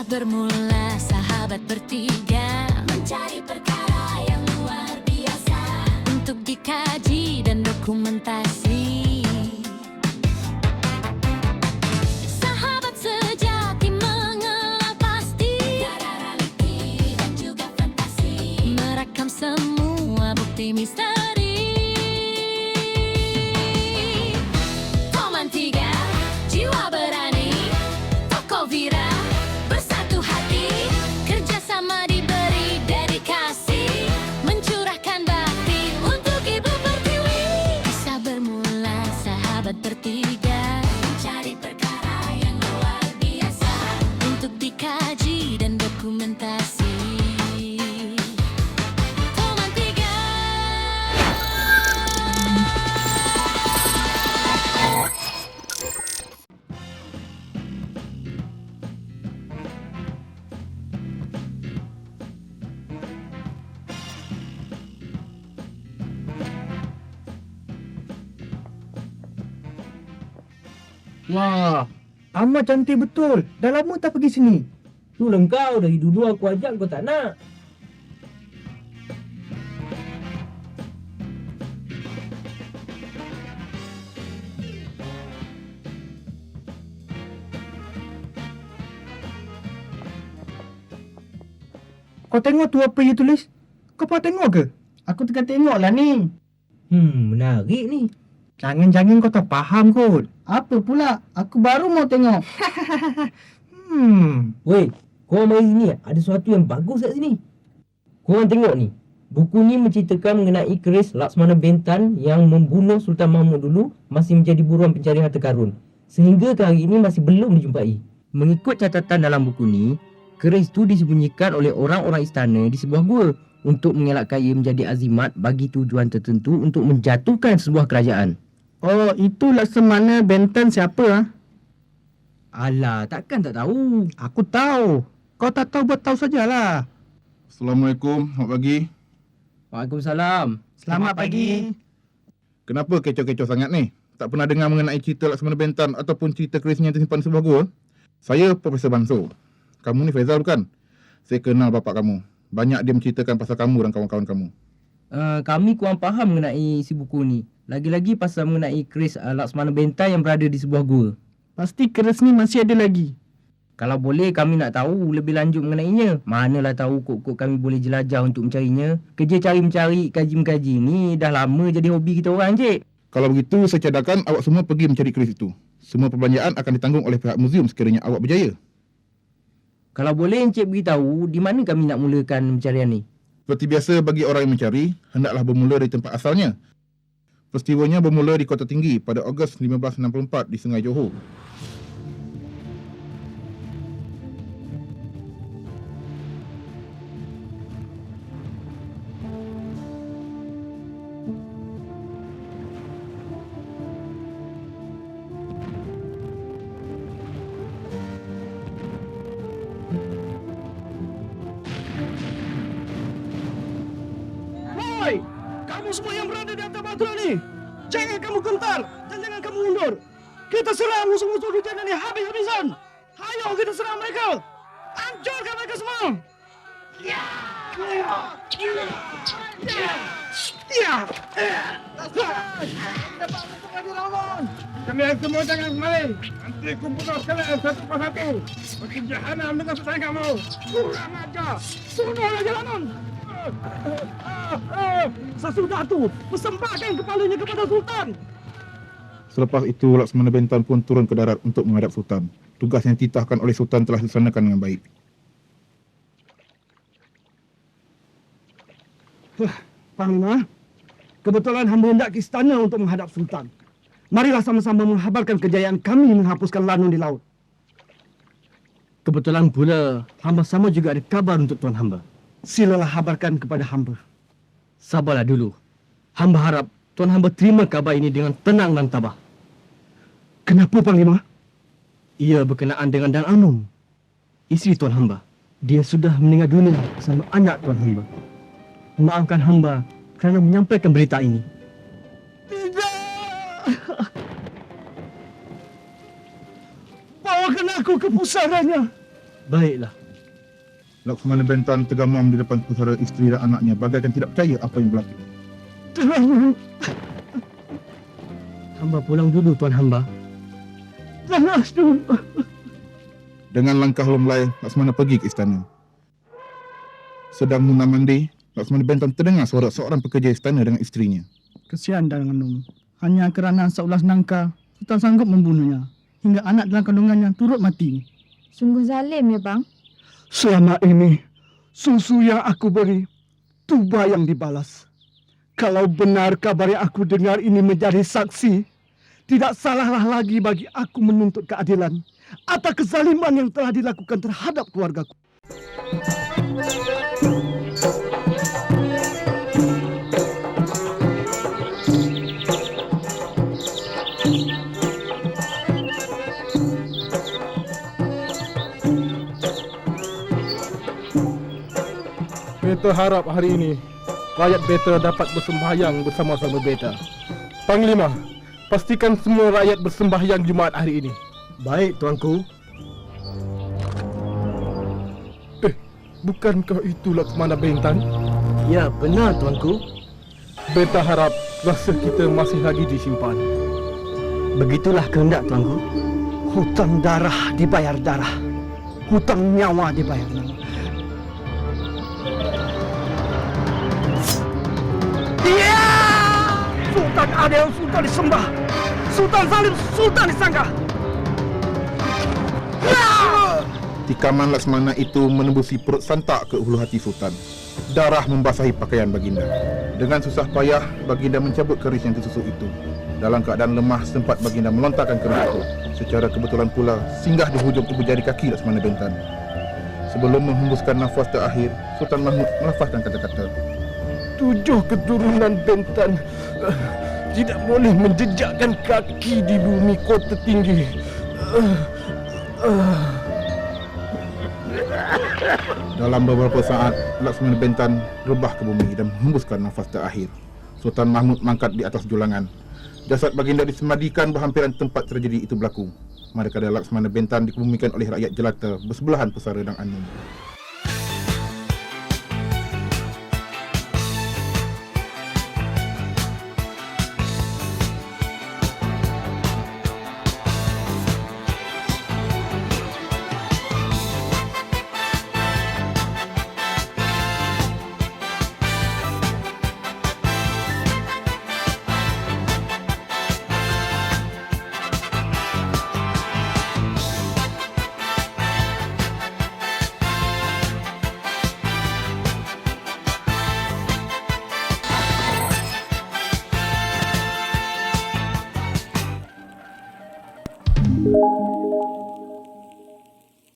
bermula sahabat bertiga mencari perkara yang luar biasa untuk dikaji dan dokumentasi. Sahabat sejati mengenal pasti tiada realiti dan juga fantasi, merekam semua bukti misteri. Toman 3, jiwa berani, toko Vira bersatu hati, kerjasama diberi dedikasi, mencurahkan bakti untuk Ibu Pertiwi. Kisah bermula sahabat bertiga mencari perkara yang luar biasa untuk dikaji dan dokumentasi. Toman 3. Wah, amat cantik betul. Dah lama tak pergi sini. Itulah kau, dari dulu aku ajak kau tak nak. Kau tengok tu apa dia tulis? Kau pernah tengok ke? Aku tengah tengok lah ni. Menarik ni. Jangan-jangan kau tak faham kot. Apa pula? Aku baru mau tengok. Weh, korang mari sini, ada sesuatu yang bagus kat sini. Korang tengok ni. Buku ni menceritakan mengenai keris Laksmana Bentan yang membunuh Sultan Mahmud dulu masih menjadi buruan pencari harta karun. Sehingga ke hari ini masih belum dijumpai. Mengikut catatan dalam buku ni, keris tu disembunyikan oleh orang-orang istana di sebuah gua untuk mengelakkan ia menjadi azimat bagi tujuan tertentu untuk menjatuhkan sebuah kerajaan. Oh, itu Laksamana Bentan siapa ah? Alah, takkan tak tahu. Aku tahu. Kau tak tahu buat tahu sajalah. Assalamualaikum, selamat pagi. Waalaikumsalam. Selamat pagi. Kenapa kecoh-kecoh sangat ni? Tak pernah dengar mengenai cerita Laksamana Bentan ataupun cerita kerisnya yang tersimpan di sebuah gua? Saya Profesor Banso. Kamu ni Faizal bukan? Saya kenal bapak kamu. Banyak dia menceritakan pasal kamu dan kawan-kawan kamu. Kami kurang faham mengenai isi buku ni. Lagi-lagi pasal mengenai keris Laksmana Bentan yang berada di sebuah gua. Pasti keris ni masih ada lagi. Kalau boleh kami nak tahu lebih lanjut mengenainya. Manalah tahu kok kami boleh jelajah untuk mencarinya. Kerja cari-mencari, kaji-mengkaji ni dah lama jadi hobi kita orang, Cik. Kalau begitu, saya cadangkan awak semua pergi mencari keris itu. Semua perbelanjaan akan ditanggung oleh pihak muzium sekiranya awak berjaya. Kalau boleh Encik beritahu di mana kami nak mulakan pencarian ni? Seperti biasa bagi orang yang mencari, hendaklah bermula dari tempat asalnya. Peristiwanya bermula di Kota Tinggi pada Ogos 1564 di Sungai Johor. Hoi, kamu semua yang berada di atas batu ni, jangan kamu gentar dan jangan kamu mundur. Kita serang musuh-musuh hujan ini habis-habisan. Hayo kita serang mereka. Hancurkan mereka semua. Ya. Kalian semua jangan kemari. Nanti aku bunuh kalian satu persatu. Makin jahanam dengan pesaing kamu. Kurang ajar. Bunuhlah jalanan. Sesudah tu, persembahkan kepalanya kepada Sultan. Selepas itu, Laksamana Bentan pun turun ke darat untuk menghadap Sultan. Tugas yang dititahkan oleh Sultan telah dilaksanakan dengan baik. Panglima, kebetulan hamba hendak ke istana untuk menghadap Sultan. Marilah sama-sama menghabarkan kejayaan kami menghapuskan lanun di laut. Kebetulan pula, hamba sama juga ada kabar untuk tuan hamba. Silalah habarkan kepada hamba. Sabarlah dulu. Hamba harap tuan hamba terima kabar ini dengan tenang dan tabah. Kenapa, Panglima? Ia berkenaan dengan Dan Anum, isteri tuan hamba. Dia sudah meninggal dunia bersama anak tuan hamba. Maafkan hamba kerana menyampaikan berita ini. Tidak! Bawakan aku ke pusarannya. Baiklah. Laksmana Bentan tergamam di depan pusara isteri dan anaknya bagaikan tidak percaya apa yang berlaku. Hamba pulang dulu Tuan Hamba. Dengan langkah lemlai, Laksmana pergi ke istana. Sedang muna mandi, Laksmana Bentan terdengar suara seorang pekerja istana dengan isterinya. Kesian Dang Anum. Hanya kerana seulas nangka, Sultan sanggup membunuhnya. Hingga anak dalam kandungannya turut mati. Sungguh zalim ya bang. Selama ini, susu yang aku beri, tuba yang dibalas. Kalau benar kabar yang aku dengar ini menjadi saksi, tidak salahlah lagi bagi aku menuntut keadilan atas kezaliman yang telah dilakukan terhadap keluargaku. Beta harap hari ini rakyat Beta dapat bersembahyang bersama-sama Beta. Panglima, pastikan semua rakyat bersembahyang Jumaat hari ini. Baik, Tuanku. Bukankah itu Laksmana Bentan? Ya, benar Tuanku. Beta harap rasa kita masih lagi disimpan. Begitulah kehendak Tuanku. Hutang darah dibayar darah. Hutang nyawa dibayar nyawa. Ya! Sultan adil, Sultan disembah. Sultan zalim, Sultan disanggah. Tikaman Laksmana itu menembusi perut santak ke hulu hati Sultan. Darah membasahi pakaian Baginda. Dengan susah payah, Baginda mencabut keris yang tersusuk itu. Dalam keadaan lemah, sempat Baginda melontarkan keris itu. Secara kebetulan pula, singgah di hujung ibu jari kaki Laksmana Bentan. Sebelum menghembuskan nafas terakhir, Sultan Mahmud melafazkan kata-kata. 7 keturunan Bentan tidak boleh menjejakkan kaki di bumi kota tinggi. Dalam beberapa saat, Laksmana Bentan rebah ke bumi dan menghembuskan nafas terakhir. Sultan Mahmud mangkat di atas julangan. Jasad Baginda disemadikan berhampiran tempat tragedi itu berlaku. Manakala Laksmana Bentan dikebumikan oleh rakyat jelata bersebelahan pusara Dang Anum.